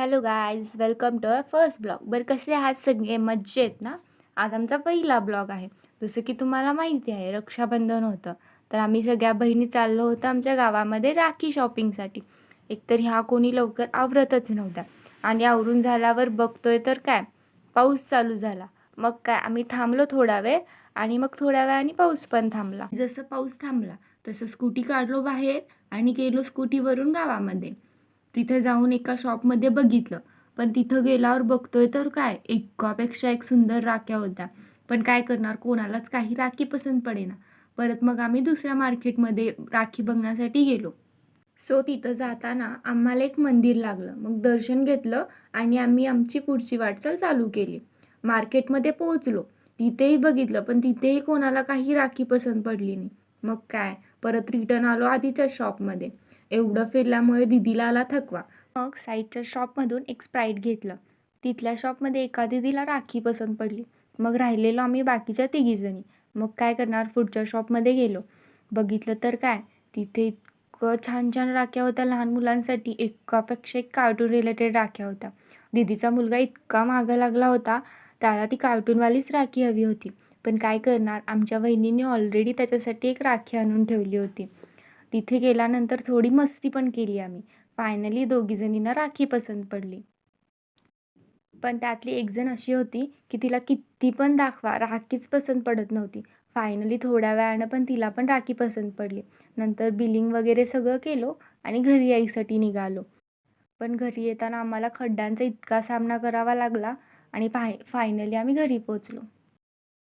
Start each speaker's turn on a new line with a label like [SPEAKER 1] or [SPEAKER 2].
[SPEAKER 1] Hello guys, welcome to our first blog. बरं, कसे आहात सगळे? मज्जेत ना? आज आमचा पहिला ब्लॉग आहे. जसं की तुम्हाला माहिती आहे, रक्षाबंधन होतं. तर आम्ही सगळ्या बहिणी चाललो होतो आमच्या गावामध्ये राखी शॉपिंगसाठी. एकतर ह्या कोणी लवकर आवरतच नव्हत्या आणि आवरून झाल्यावर बघतोय तर काय, पाऊस चालू झाला. मग काय, आम्ही थांबलो थोडा वेळ आणि मग थोड्या वेळाने पाऊस पण थांबला. जसं पाऊस थांबला तसं स्कूटी काढलो बाहेर आणि गेलो स्कूटीवरून गावामध्ये. तिथं जाऊन एका शॉपमध्ये बघितलं, पण तिथं गेल्यावर बघतोय तर काय, एकापेक्षा एक सुंदर राख्या होत्या. पण काय करणार, कोणालाच काही राखी पसंत पडेना. परत मग आम्ही दुसऱ्या मार्केटमध्ये राखी बघण्यासाठी गेलो. सो तिथं जाताना आम्हाला एक मंदिर लागलं. मग दर्शन घेतलं आणि आम्ही आमची पुढची वाटचाल चालू केली. मार्केटमध्ये पोहोचलो. तिथेही बघितलं, पण तिथेही कोणाला काही राखी पसंत पडली नाही. मग काय, परत रिटर्न आलो आधीच्या शॉपमध्ये. एवढं फिरल्यामुळे दीदीला आला थकवा. मग साईडच्या शॉपमधून एक स्प्राईट घेतलं. तिथल्या शॉपमध्ये एका दीदीला राखी पसंत पडली. मग राहिलेलो आम्ही बाकीच्या तिघीजणी. मग काय करणार, पुढच्या शॉपमध्ये गेलो. बघितलं तर काय, तिथे इतकं छान छान राख्या होत्या लहान मुलांसाठी. एकापेक्षा एक कार्टून रिलेटेड राख्या होत्या. दीदीचा मुलगा इतका मागं लागला होता, त्याला ती कार्टूनवालीच राखी हवी होती. पण काय करणार, आमच्या वहिनीने ऑलरेडी त्याच्यासाठी एक राखी आणून ठेवली होती. तिथे गेल्यानंतर थोडी मस्ती पण केली आम्ही. फायनली दोघीजणींना राखी पसंत पडली. पण त्यातली एक जण अशी होती की तिला किती पण दाखवा, राखीच पसंत पडत नव्हती. फायनली थोड्या वेळानं पण तिला पण राखी पसंत पडली. नंतर बिलिंग वगैरे सगळं केलो आणि घरी यायसाठी निघालो. पण घरी येताना आम्हाला खड्ड्यांचा इतका सामना करावा लागला आणि फायनली आम्ही घरी पोचलो.